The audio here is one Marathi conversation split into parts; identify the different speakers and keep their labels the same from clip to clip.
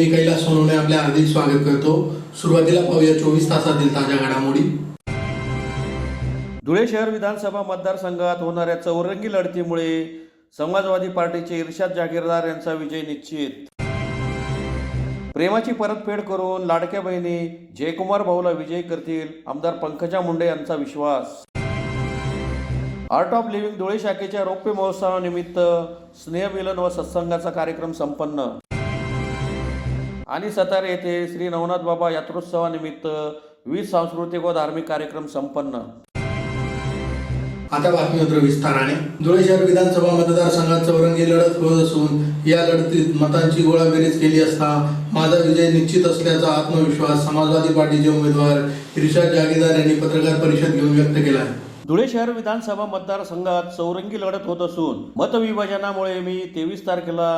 Speaker 1: मी कैलास सोनवणे आपले हार्दिक स्वागत करतो। सुरुवातीला पाहूया 24 तासातील ताज्या घडामोडी।
Speaker 2: धुळे शहर विधानसभा मतदारसंघात होणाऱ्या चौरंगी लढतीमुळे समाजवादी पार्टीचे इर्शाद जागीरदार यांचा विजय निश्चित। प्रेमाची परतफेड करून लाडक्या बहिणी जयकुमार भाऊला विजयी करतील आमदार पंकजा मुंडे यांचा विश्वास। आर्ट ऑफ लिव्हिंग धुळे शाखेच्या रौप्य महोत्सवानिमित्त स्नेहमिलन व सत्संगाचा कार्यक्रम संपन्न। आणि सातारा येथे श्री नवनाथ बाबा यात्रोत्सवानिमित्त विविध सांस्कृतिक व धार्मिक कार्यक्रम संपन्न।
Speaker 1: आता बातमीपत्र विस्ताराने। धुळे शहर विधानसभा मतदारसंघात चौरंगी लढत होत असून या लढतीत मतांची गोळाबेरीज केली असता माझा विजय निश्चित असल्याचा आत्मविश्वास समाजवादी पार्टीचे उमेदवार इर्शाद जागीरदार यांनी पत्रकार परिषद घेऊन व्यक्त केला आहे।
Speaker 2: धुळे शहर विधानसभा मतदारसंघात चौरंगी लढत होत असून मतविभाजनामुळे मी 23 तारखेला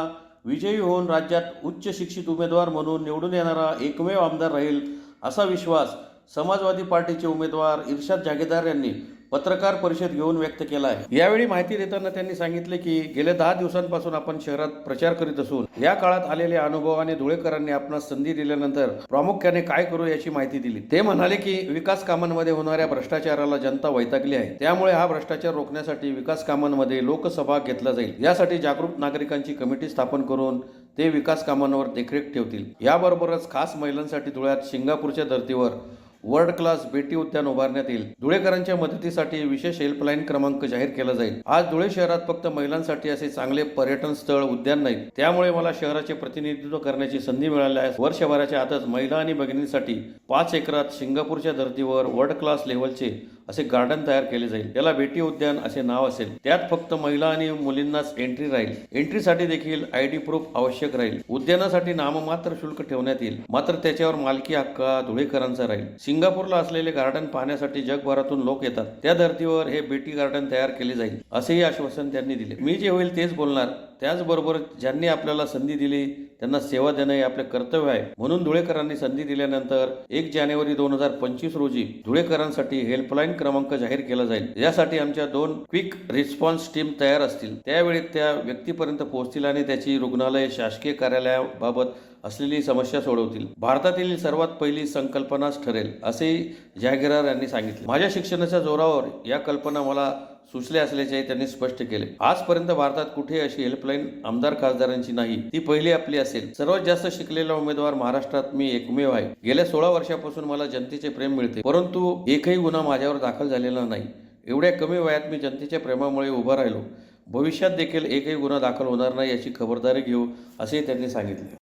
Speaker 2: विजयी होऊन राज्यात उच्च शिक्षित उमेदवार म्हणून निवडून येणारा एकमेव आमदार राहील असा विश्वास समाजवादी पार्टीचे उमेदवार इर्शाद जागीरदार यांनी पत्रकार परिषद घेऊन व्यक्त केला आहे। यावेळी माहिती देताना त्यांनी सांगितले की गेल्या 10 दिवसांपासून आपण शहरात प्रचार करीत असून या काळात आलेले अनुभव आणि धुळेकरांनी आपणास संधी दिल्यानंतर प्रामुख्याने काय करू याची माहिती दिली। ते म्हणाले की विकास कामांमध्ये होणाऱ्या भ्रष्टाचाराला जनता वैतागली आहे, त्यामुळे हा भ्रष्टाचार रोखण्यासाठी विकास कामांमध्ये लोकसहभाग घेतला जाईल। यासाठी जागरूक नागरिकांची कमिटी स्थापन करून ते विकास कामांवर देखरेख ठेवतील। याबरोबरच खास महिलांसाठी धुळ्यात सिंगापूरच्या धर्तीवर वर्ल्ड क्लास बेटी उद्यान उभारण्यात येईल। धुळेकरांच्या मदतीसाठी विशेष हेल्पलाईन क्रमांक जाहीर केला जाईल। आज धुळे शहरात फक्त महिलांसाठी असे चांगले पर्यटन स्थळ उद्यान नाही, त्यामुळे मला शहराचे प्रतिनिधित्व करण्याची संधी मिळाल्यास वर्षभराच्या आतच महिला आणि भगिनींसाठी 5 एकरात सिंगापूरच्या धर्तीवर वर्ल्ड क्लास लेव्हलचे असे गार्डन तयार केले जाईल। त्याला बेटी उद्यान असे नाव असेल। त्यात फक्त महिला आणि मुलींनाच एंट्री राहील। एंट्रीसाठी देखील ID प्रूफ आवश्यक राहील। उद्यानासाठी नाममात्र शुल्क ठेवण्यात येईल, मात्र त्याच्यावर मालकी हक्क धुळेकरांचा राहील। सिंगापूरला असलेले गार्डन पाहण्यासाठी जगभरातून लोक येतात, त्या धर्तीवर हे बेटी गार्डन तयार केले जाईल असेही आश्वासन त्यांनी दिले। मी जे होईल तेच बोलणार, त्याचबरोबर ज्यांनी आपल्याला संधी दिली त्यांना सेवा देणे हे आपले कर्तव्य आहे। म्हणून धुळेकरांनी संधी दिल्यानंतर 1 जानेवारी 2025 रोजी धुळेकरांसाठी हेल्पलाईन क्रमांक जाहीर केला जाईल। यासाठी आमच्या 2 क्विक रिस्पॉन्स टीम तयार असतील, त्यावेळी त्या व्यक्तीपर्यंत पोहोचतील आणि त्याची रुग्णालय शासकीय कार्यालयाबाबत असलेली समस्या सोडवतील। भारतातील सर्वात पहिली संकल्पनाच ठरेल असेही जागीरदार यांनी सांगितले। माझ्या शिक्षणाच्या जोरावर या कल्पना मला सुचल्या असल्याचे त्यांनी स्पष्ट केले। आजपर्यंत भारतात कुठे अशी हेल्पलाईन आमदार खासदारांची नाही, ती पहिली आपली असेल। सर्वात जास्त शिकलेला उमेदवार महाराष्ट्रात मी एकमेव आहे। गेल्या 16 वर्षापासून मला जनतेचे प्रेम मिळते, परंतु एकही गुन्हा माझ्यावर दाखल झालेला नाही। एवढ्या कमी वयात मी जनतेच्या प्रेमामुळे उभा राहिलो। भविष्यात देखील एकही गुन्हा दाखल होणार नाही याची खबरदारी घेऊ असेही त्यांनी सांगितले।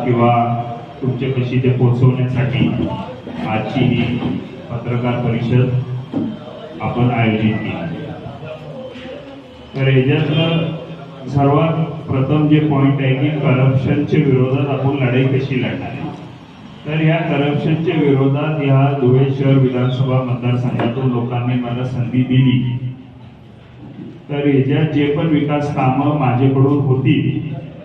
Speaker 3: किंवा तुमच्यापाशी ते पोहोचवण्यासाठी आजची ही पत्रकार परिषद आपण आयोजित केली। तर याच्यातलं सर्वात प्रथम जे पॉइंट आहे की करप्शनच्या विरोधात आपण लढाई कशी लढणार आहे। तर या करप्शनच्या विरोधात या धुळे शहर विधानसभा मतदारसंघातून लोकांनी मला संधी दिली, तर याच्यात जे पण विकास कामं माझ्याकडून होती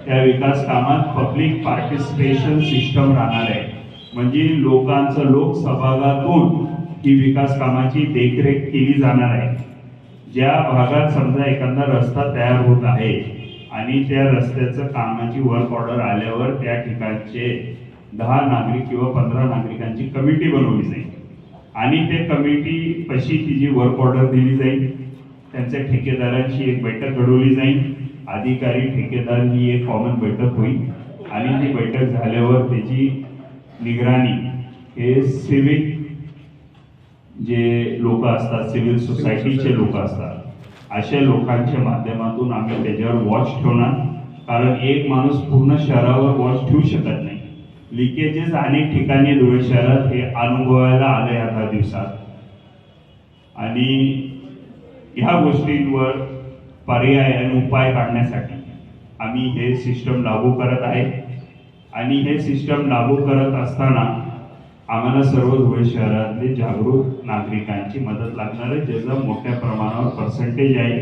Speaker 3: त्या विकास कामात पब्लिक पार्टिसिपेशन सिस्टम राहणार आहे। म्हणजे लोकांचं लोकसहभागातून ही विकास कामाची देखरेख केली जाणार आहे। ज्या भागात समजा एखादा रस्ता तयार होत आहे आणि त्या रस्त्याचं कामाची वर्क ऑर्डर आल्यावर त्या ठिकाणचे 10 नागरिक किंवा 15 नागरिकांची कमिटी बनवली जाईल आणि ते कमिटी पशी तिची वर्क ऑर्डर दिली जाईल। त्यांच्या ठेकेदारांची एक बैठक घडवली जाईल। अधिकारी ठेकेदार ही एक कॉमन बैठक होईल आणि ती बैठक झाल्यावर त्याची निगराणी हे सिव्हिक जे लोक असतात, सिव्हिल सोसायटीचे लोक असतात, अशा लोकांच्या माध्यमातून आम्ही त्याच्यावर वॉच ठेवणार। कारण एक माणूस पूर्ण शहरावर वॉच ठेवू शकत नाही। लिकेजेस अनेक ठिकाणी धुळे शहरात हे अनुभवायला आले 10 दिवसात आणि ह्या गोष्टींवर पर्याय आणि उपाय काढण्यासाठी आम्ही हे सिस्टम लागू करत आहे। आणि हे सिस्टम लागू करत असताना आम्हाला सर्व धुळे शहरातले जागरूक नागरिकांची मदत लागणार आहे, ज्याचं मोठ्या प्रमाणावर पर्सेंटेज आहे।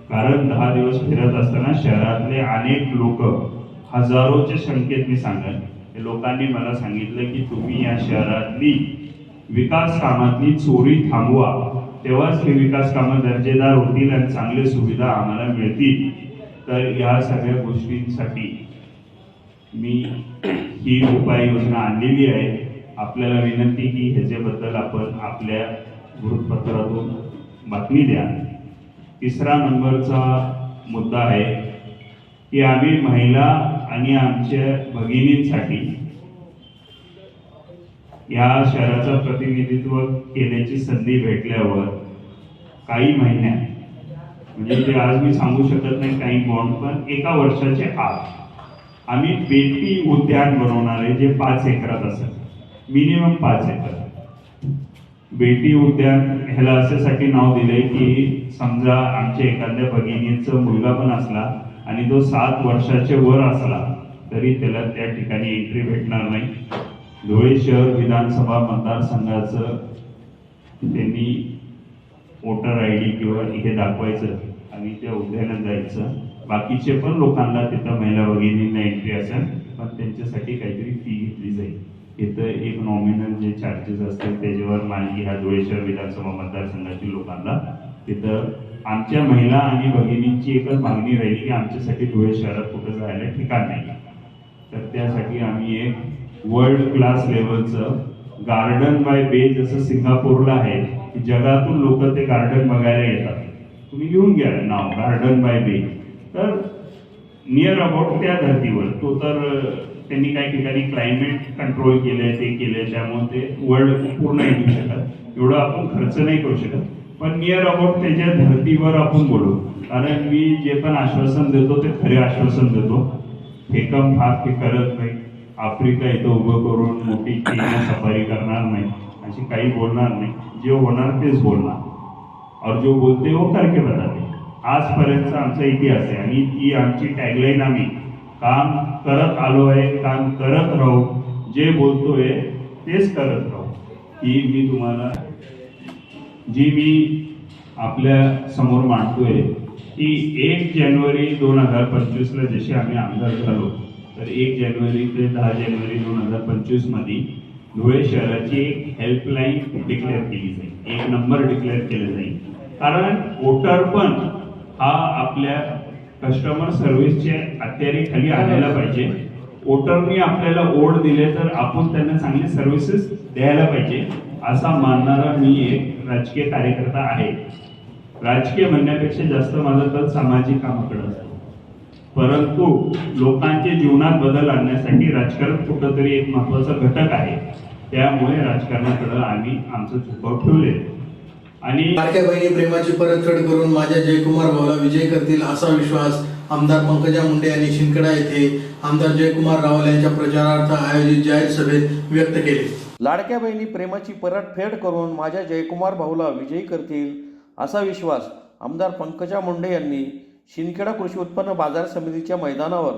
Speaker 3: कारण 10 दिवस फिरत असताना शहरातले अनेक लोक, हजारोच्या संख्येत मी सांगेन, लोकांनी मला सांगितलं की तुम्ही या शहरातली विकास कामातली चोरी थांबवा, तेव्हाच हे विकास कामं दर्जेदार होतील आणि चांगल्या सुविधा आम्हाला मिळतील। तर या सगळ्या गोष्टींसाठी मी ही उपाययोजना आणलेली आहे. आपल्याला विनंती की ह्याच्याबद्दल आपण आपल्या वृत्तपत्रातून बातमी द्या. तिसरा नंबरचा मुद्दा आहे की आम्ही महिला आणि आमच्या भगिनींसाठी या शहराचं प्रतिनिधित्व केल्याची संधी भेटल्यावर काही महिन्यात, म्हणजे ते आज मी सांगू शकत नाही काही बॉन्ड, पण 1 वर्षाच्या आत आम्ही बेटी उद्यान बनवणार आहे, जे 5 एकरात असेल, मिनिमम 5 एकर. बेटी उद्यान ह्याला अशासाठी नाव दिले की समजा आमच्या एखाद्या भगिनीचा मुलगा पण असला आणि तो 7 वर्षाच्या वर असला तरी त्याला त्या ठिकाणी एंट्री भेटणार नाही. धुळे शहर विधानसभा मतदारसंघाचं त्यांनी वोटर ID किंवा हे दाखवायचं आणि त्या उद्यानात जायचं. बाकीचे पण लोकांना तिथं महिला भगिनींना एंट्री असेल, पण त्यांच्यासाठी काहीतरी फी घेतली जाईल. इथं एक नॉमिनल जे चार्जेस असतील त्याच्यावर मालकी ह्या धुळे शहर विधानसभा मतदारसंघातील लोकांना तिथं आमच्या महिला आणि भगिनींची एकच मागणी राहिली की आमच्यासाठी धुळे शहरात कुठं जायला ठिकाण नाही. तर त्यासाठी आम्ही एक वर्ल्ड क्लास लेवलचं गार्डन बाय बे, जसं सिंगापूरला आहे, जगातून लोक ते गार्डन बघायला येतात. तुम्ही घेऊन घ्या नाव गार्डन बाय बे. तर नियर अबाउट त्या धर्तीवर तो, तर त्यांनी काही ठिकाणी क्लायमेट कंट्रोल केलंय, ते केलंय, त्यामुळे ते वर्ल्ड पूर्ण येऊ शकत, एवढं आपण खर्च नाही करू शकत, पण नियर अबाउट त्याच्या धर्तीवर आपण बोलू. कारण मी जे पण आश्वासन देतो ते खरे आश्वासन देतो. फेकम फाक हे करत नाही. आफ्रिका इथं उभं करून मोठी सफारी करणार नाही, अशी काही बोलणार नाही. जे होणार तेच बोलणार, और जो बोलते वो करके बताते. आजपर्यंतचा आमचा इतिहास आहे आणि ती आमची टॅगलाईन. आम्ही काम करत आलो आहे, काम करत राहू, जे बोलतोय तेच करत राहू. ही मी तुम्हाला मी आपल्या समोर मांडतोय की 1 जानेवारी 2025ला जसे आम्ही आमदार झालो, तर 1 जानेवारी ते 10 जानेवारी 2025 मध्ये धुळे शहराची एक हेल्पलाईन डिक्लेअर केली जाईल, 1 नंबर डिक्लेअर केला जाईल. कारण वोटर पण हा आपल्या कस्टमर सर्व्हिसच्या अखत्यारीखाली आणायला पाहिजे. वोटरनी आपल्याला वोट दिले तर आपण त्यांना चांगले सर्व्हिसेस द्यायला पाहिजे, असा मानणारा मी एक राजकीय कार्यकर्ता आहे. राजकीय म्हणण्यापेक्षा जास्त माझा कल सामाजिक कामाकडे असतो. परंतु लोकांच्या जीवनात बदल आणण्यासाठी राजकारण कुठंतरी एक महत्वाचा घटक आहे. त्यामुळे राजकारणाकडे आम्ही आमचं झुकाव ठेवले आणि
Speaker 1: लाडक्या बहिणी प्रेमाची परतफेड करून माझ्या जयकुमार भाऊला विजय करतील असा विश्वास आमदार पंकजा मुंडे यांनी शिंदखेडा येथे आमदार जयकुमार रावल यांच्या प्रचारार्थ आयोजित जाहीर सभेत व्यक्त केले.
Speaker 2: लाडक्या बहिणी प्रेमाची परतफेड करून माझ्या जयकुमार भाऊला विजयी करतील असा विश्वास आमदार पंकजा मुंडे यांनी शिंदखेडा कृषी उत्पन्न बाजार समितीच्या मैदानावर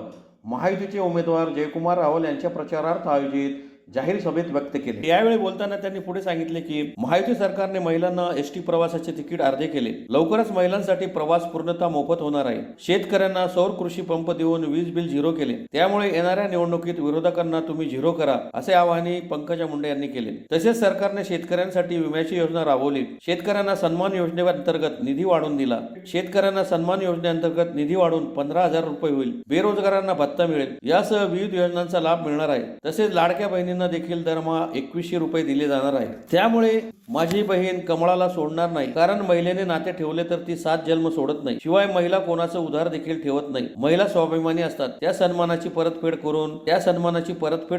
Speaker 2: महायुतीचे उमेदवार जयकुमार रावल यांच्या प्रचारार्थ आयोजित जाहीर सभेत व्यक्त केले. यावेळी बोलताना त्यांनी पुढे सांगितले की महायुती सरकारने महिलांना एसटी प्रवासाचे तिकीट अर्धे केले. लवकरच महिलांसाठी प्रवास पूर्णतः मोफत होणार आहे. शेतकऱ्यांना सौर कृषी पंप देऊन वीज बिल 0 केले. त्यामुळे येणाऱ्या निवडणुकीत विरोधकांना तुम्ही 0 करा असे आवाहन पंकजा मुंडे यांनी केले. तसेच सरकारने शेतकऱ्यांसाठी विम्याची योजना राबवली. शेतकऱ्यांना सन्मान योजनेअंतर्गत निधी वाढवून दिला. शेतकऱ्यांना सन्मान योजनेअंतर्गत निधी वाढून 15,000 रुपये होईल. बेरोजगारांना भत्ता मिळेल. यासह विविध योजनांचा लाभ मिळणार आहे. तसेच लाडक्या बहिणी देखील दरमहा 2100 रुपये दिले जाणार आहे. त्यामुळे माझी बहीण कमळाला सोडणार नाही. कारण महिलेने नाते ठेवले तर ती 7 जन्म सोडत नाही. शिवाय महिला कोणाचं उधार देखील ठेवत नाही. महिला स्वाभिमानी असतात. त्या सन्मानाची परतफेड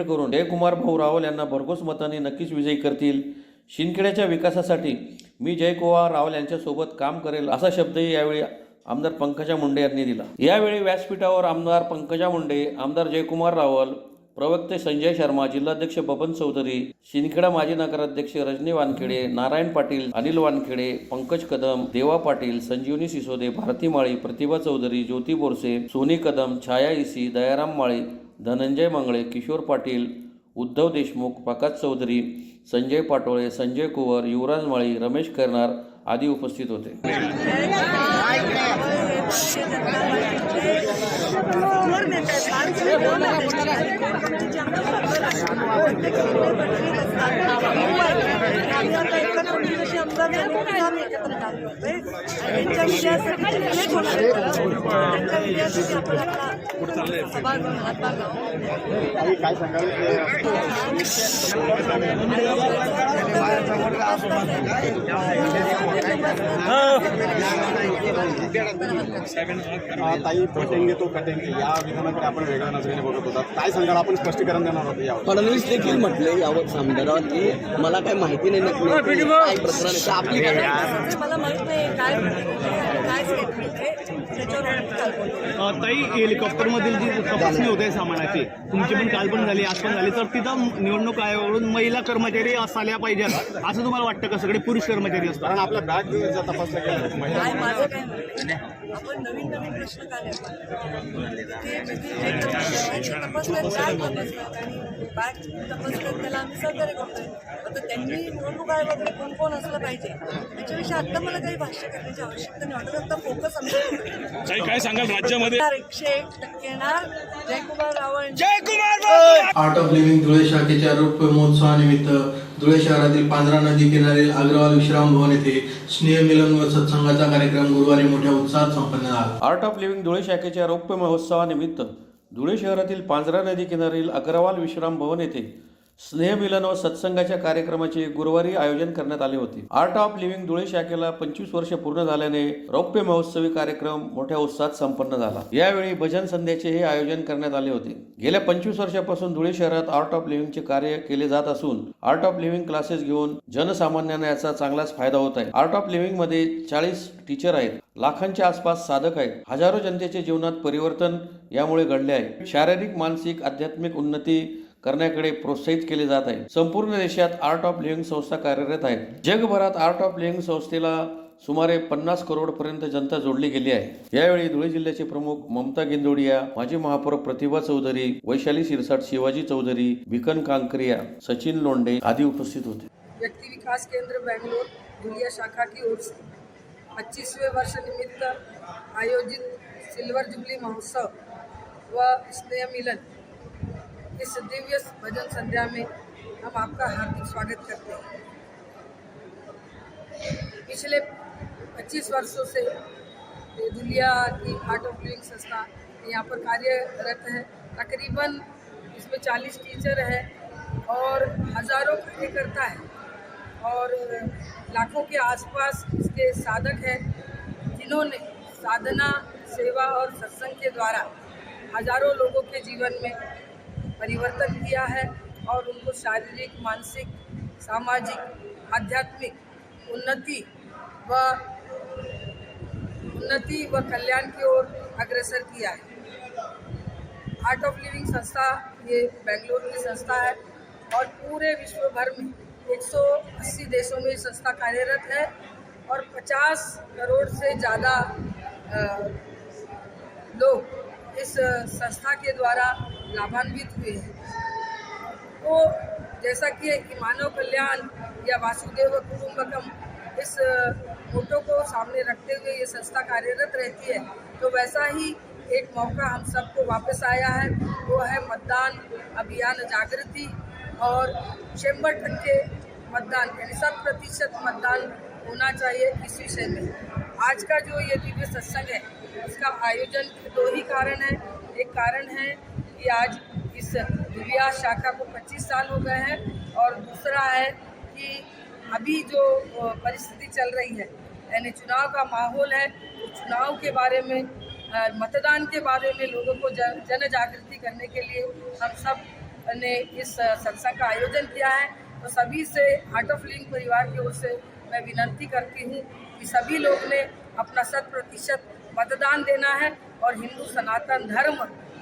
Speaker 2: करून जयकुमार भाऊ रावल यांना भरघोस मताने नक्कीच विजयी करतील. शिंदखेड्याच्या विकासासाठी मी जयकुमार रावल यांच्या सोबत काम करेल असा शब्दही यावेळी आमदार पंकजा मुंडे यांनी दिला. यावेळी व्यासपीठावर आमदार पंकजा मुंडे, आमदार जयकुमार रावल, प्रवक्ते संजय शर्मा, जिल्हाध्यक्ष बबन चौधरी, शिंदखेडा माजी नगराध्यक्ष रजनी वानखेडे, नारायण पाटील, अनिल वानखेडे, पंकज कदम, देवा पाटील, संजीवनी सिसोदे, भारती माळी, प्रतिभा चौधरी, ज्योती बोरसे, सोनी कदम, छाया इसी, दयाराम माळी, धनंजय मंगळे, किशोर पाटील, उद्धव देशमुख, प्रकाश चौधरी, संजय पाटोळे, संजय कुवर, युवराज माळी, रमेश करणार आदी उपस्थित होते.
Speaker 4: एकत्र काम करतोय आणि त्यांच्या विजयासाठी ते लेट होणार आहे खरं. त्यांच्या विजयासाठी आपण आपला सभागृह हातभार लावू.
Speaker 5: काय सांगाल ताई पटेंगे तो कटेंगे या विधानाकडे आपण वेगळ्या नजरेने बघत होता. काय सांगाल, आपण स्पष्टीकरण देणार होते यावर?
Speaker 6: फडणवीस देखील म्हटले यावर सामन्यावर की मला काही माहिती नाही नक्की काय प्रकरण आहे. आपली काय
Speaker 4: मला माहित नाही काय स्टेटमेंट आहे त्याच्यावर आम्ही काल बोलतो.
Speaker 7: ताई, हेलिकॉप्टरमधील जी तपासणी होते सामानाची तुमची पण काल पण झाली, आज पण झाली, तर तिथं निवडणूक आयोगाकडून महिला कर्मचारी असायला पाहिजेत असं तुम्हाला वाटतं का? सगळे पुरुष कर्मचारी असतात.
Speaker 5: कारण आपल्या बॅग ज्या तपासल्या गेल्या
Speaker 4: काय माझं काय म्हणणं आहे, आपण नवीन प्रश्न का नाही तपासल्यात काय तपासल्यात आणि बॅग तपासल्यात त्याला आम्ही सहकार्य करतोय. आता त्यांनी निवडणूक आयोगाकडे कोण कोण असलं पाहिजे त्याच्याविषयी आता मला काही भाष्य करण्याची आवश्यकता नाही वाटत. आता फोकस आमच्या
Speaker 7: काय सांगाल राज्यामध्ये
Speaker 4: 101% येणार. Jaykumar Ravan
Speaker 1: art of living Dhule शाखेच्या रौप्य महोत्सवानिमित्त धुळे शहरातील पांढरा नदी किनारील अग्रवाल विश्राम भवन येथे स्नेह मिलन व सत्संगाचा कार्यक्रम गुरुवारी मोठ्या उत्साहात संपन्न झाला.
Speaker 2: आर्ट ऑफ लिव्हिंग धुळे शाखेच्या रौप्य महोत्सवानिमित्त धुळे शहरातील पांझरा नदी किनारील अग्रवाल विश्राम भवन येथे स्नेहमिलन व सत्संगाच्या कार्यक्रमाचे गुरुवारी आयोजन करण्यात आले होते. आर्ट ऑफ लिव्हिंग धुळे शाखेला 25 वर्ष पूर्ण झाल्याने रौप्य महोत्सवी कार्यक्रम मोठ्या उत्साहात संपन्न झाला. यावेळी भजन संध्याचे हे आयोजन करण्यात आले होते. गेल्या 25 वर्षापासून धुळे शहरात आर्ट ऑफ लिव्हिंगचे कार्य केले जात असून आर्ट ऑफ लिव्हिंग क्लासेस घेऊन जनसामान्यांना याचा चांगलाच फायदा होत आहे. आर्ट ऑफ लिव्हिंग मध्ये 40 टीचर आहेत, लाखांच्या आसपास साधक आहेत. हजारो जनतेचे जीवनात परिवर्तन यामुळे घडले आहे. शारीरिक, मानसिक, आध्यात्मिक उन्नती करण्याकडे प्रोत्साहित केले जात आहे. संपूर्ण देशात आर्ट ऑफ लिव्हिंग संस्था कार्यरत आहेत. जगभरात आर्ट ऑफ लिव्हिंग संस्थेला सुमारे 50 करोड पर्यंत जनता जोडली गेली आहे. यावेळी धुळे जिल्ह्याचे प्रमुख ममता गिंदोडिया, माजी महापौर प्रतिभा चौधरी, वैशाली शिरसाट, शिवाजी चौधरी, भिकन कांकरिया, सचिन लोंढे आदि उपस्थित होते.
Speaker 8: व्यक्ति विकास केंद्र बेंगलोर धुलिया शाखा की ओर से 25वें वर्ष निमित्त आयोजित सिल्वर जुबली महोत्सव व स्नेह मिलन इस दिव्य भजन संध्या में हम आपका हार्दिक स्वागत करते हैं। पिछले 25 वर्षों से धुलिया की आर्ट ऑफ लिविंग संस्था यहाँ पर कार्यरत है। तकरीबन इसमें 40 टीचर हैं और हज़ारों कार्यकर्ता हैं और लाखों के आसपास इसके साधक हैं, जिन्होंने साधना, सेवा और सत्संग के द्वारा हजारों लोगों के जीवन में परिवर्तन किया है और उनको शारीरिक, मानसिक, सामाजिक, आध्यात्मिक उन्नति व कल्याण की ओर अग्रसर किया है। आर्ट ऑफ लिविंग संस्था ये बेंगलोर की संस्था है और पूरे विश्व भर में 180 देशों में संस्था कार्यरत है और 50 करोड़ से ज़्यादा लोग इस संस्था के द्वारा लाभान्वित हुए हैं। तो जैसा कि मानव कल्याण या वासुदेव कुटुंबकम इस मोटो को सामने रखते हुए ये संस्था कार्यरत रहती है, तो वैसा ही एक मौका हम सबको वापस आया है। वो है मतदान अभियान जागृति और 100% मतदान यानी 100% मतदान होना चाहिए इस विषय में। आज का जो ये दिव्य सत्संग है उसका आयोजन के 2 ही कारण है। एक कारण है कि आज इस धुलिया शाखा को 25 साल हो गए हैं और दूसरा है कि अभी जो परिस्थिति चल रही है यानी चुनाव का माहौल है, तो चुनाव के बारे में, मतदान के बारे में लोगों को जन जागृति करने के लिए हम सब ने इस सत्संग का आयोजन किया है। तो सभी से आर्ट ऑफ लिविंग परिवार की ओर से मैं विनती करती हूँ कि सभी लोग ने अपना 100% मतदान देना है और हिंदू सनातन धर्म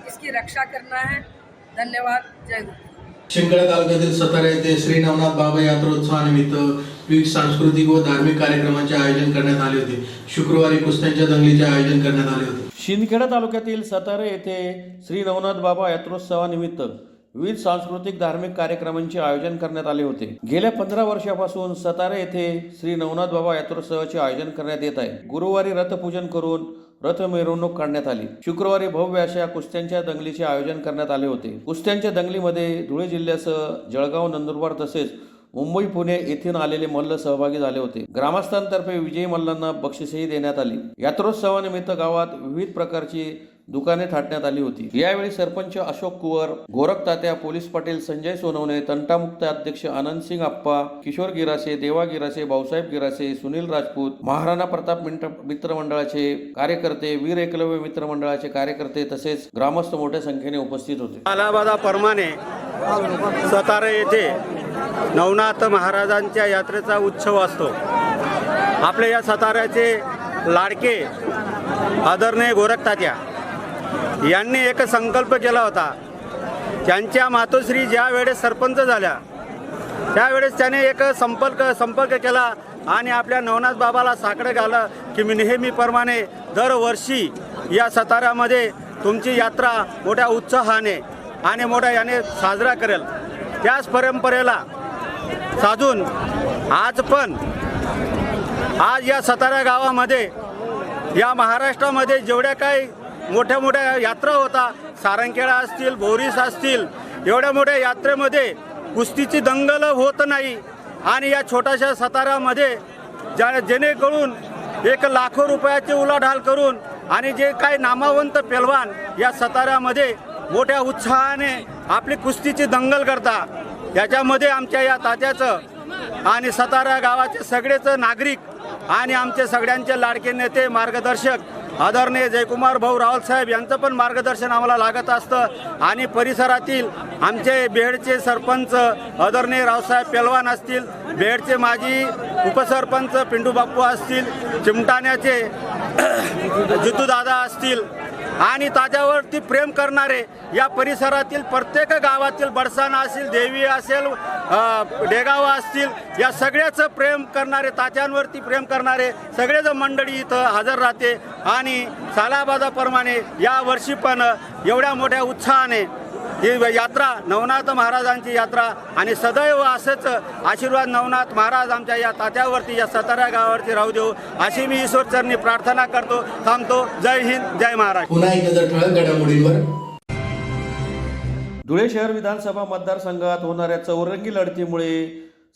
Speaker 8: इसकी रक्षा करना है। धन्यवाद। जय गुरु।
Speaker 1: शिंदखेडा तालुक्यातील सतारा येथे श्री नवनाथ बाबा यात्रोत्सवानिमित्त विविध सांस्कृतिक व धार्मिक कार्यक्रमांचे आयोजन करण्यात आले होते. शुक्रवारी कुस्त्यांच्या दंगलीचे आयोजन करण्यात आले होते.
Speaker 2: शिंदखेडा तालुक्यातील सतारा येथे श्री नवनाथ बाबा यात्रोत्सवानिमित्त विविध सांस्कृतिक धार्मिक कार्यक्रमांचे आयोजन करण्यात आले होते. गेल्या 15 वर्षापासून सतारा येथे श्री नवनाथ बाबा यात्रोत्सवाचे आयोजन करण्यात येत आहे. गुरुवारी रथपूजन करून रथ मिरवणूक काढण्यात आली. शुक्रवारी भव्य अशा कुस्त्यांच्या दंगलीचे आयोजन करण्यात आले होते. कुस्त्यांच्या दंगलीमध्ये धुळे जिल्ह्यासह जळगाव, नंदुरबार तसेच मुंबई पुणे येथून आलेले मल्ल सहभागी झाले होते. ग्रामस्थांतर्फे विजयी मल्लांना बक्षीसही देण्यात आली. यात्रोत्सवानिमित्त गावात विविध प्रकारची दुकाने थाटण्यात आली होती. यावेळी सरपंच अशोक कुवर, गोरख तात्या, पोलीस पाटील संजय सोनवणे, तंटामुक्त अध्यक्ष आनंद सिंग आप्पा, किशोर गिरासे, देवा गिरासे, भाऊसाहेब गिरासे, सुनील राजपूत, महाराणा प्रताप मित्र मंडळाचे कार्यकर्ते, वीर एकलव्य मित्र मंडळाचे कार्यकर्ते तसेच ग्रामस्थ मोठ्या संख्येने उपस्थित होते.
Speaker 9: अलाहाबादाप्रमाणे सातारा येथे नवनाथ महाराजांच्या यात्रेचा उत्सव असतो. आपल्या या साताऱ्याचे लाडके आदरणीय गोरख तात्या यांनी एक संकल्प केला होता. त्यांच्या मातोश्री ज्या वेळेस सरपंच झाल्या त्यावेळेस त्याने एक संपर्क केला आणि आपल्या नवनाथ बाबाला साकडं घालं की मी नेहमीप्रमाणे दरवर्षी या साताऱ्यामध्ये तुमची यात्रा मोठ्या उत्साहाने आणि मोठ्या याने साजरा करेल. त्याच परंपरेला साधून आज या सातारा गावामध्ये या महाराष्ट्रामध्ये जेवढ्या काही मोठ्या मोठ्या यात्रा होता, सारंगखेडा असतील, बोरीस असतील, एवढ्या मोठ्या यात्रेमध्ये कुस्तीची दंगल होत नाही. आणि या छोट्याशा साताऱ्यामध्ये जेणेकरून एक लाखो रुपयाची उलाढाल करून आणि जे काही नामवंत पेलवान या साताऱ्यामध्ये मोठ्या उत्साहाने आपली कुस्तीची दंगल करता. याच्यामध्ये आमच्या या तात्याचं आणि सातारा गावाचे सगळेच नागरिक आणि आमचे सगळ्यांचे लाडके नेते मार्गदर्शक आदरणीय जयकुमार भाऊ रावलसाहेब यांचं पण मार्गदर्शन आम्हाला लागत असतं. आणि परिसरातील आमचे बेहडचे सरपंच आदरणीय रावसाहेब पेलवान असतील, बेहडचे माजी उपसरपंच पिंटू बाप्पू असतील, चिमटाण्याचे जितूदादा असतील आणि ताज्यावरती प्रेम करणारे या परिसरातील प्रत्येक गावातील बडसाना असेल, देवी असेल, डेगावा असतील, या सगळ्याचं प्रेम करणारे, तात्यांवरती प्रेम करणारे सगळेच मंडळी इथं हजर राहते. आणि सालाबादाप्रमाणे यावर्षी पण एवढ्या मोठ्या उत्साहाने ही यात्रा नवनाथ महाराजांची यात्रा आणि सदैव असंच आशीर्वाद नवनाथ महाराज आमच्या या तात्यावरती या सातारा गावावरती राहू देऊ अशी मी ईश्वरचरणी प्रार्थना करतो. थांबतो. जय हिंद, जय महाराष्ट्र.
Speaker 1: पुन्हा एक नजर ठळक घडामोडींवर.
Speaker 2: धुळे शहर विधानसभा मतदारसंघात होणाऱ्या चौरंगी लढतीमुळे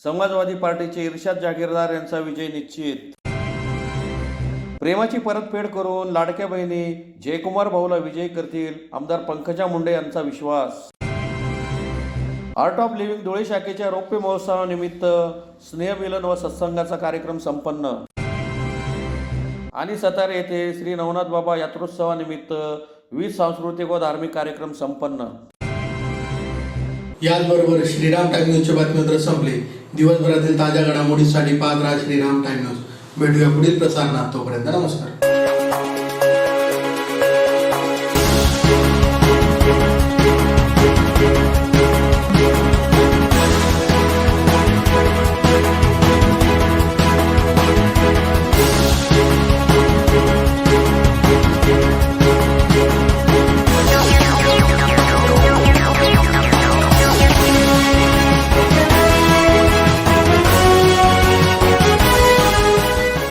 Speaker 2: समाजवादी पार्टीचे इर्शाद जागीरदार यांचा विजय निश्चित. प्रेमाची परतफेड करून लाडक्या बहिणी जयकुमार भाऊला विजयी करतील आमदार पंकजा मुंडे यांचा विश्वास. आर्ट ऑफ लिव्हिंग धुळे शाखेच्या रौप्य महोत्सवानिमित्त स्नेहमिलन व सत्संगाचा कार्यक्रम संपन्न. आणि सातारा येथे श्री नवनाथ बाबा यात्रोत्सवानिमित्त विविध सांस्कृतिक व धार्मिक कार्यक्रम संपन्न.
Speaker 1: याचबरोबर श्रीराम टाइम न्यूजचे बातमीपत्र संपले. दिवसभरातील ताज्या घडामोडींसाठी पाहत राहा श्रीराम टाइम न्यूज. भेटूया पुढील प्रसारणात. तोपर्यंत नमस्कार.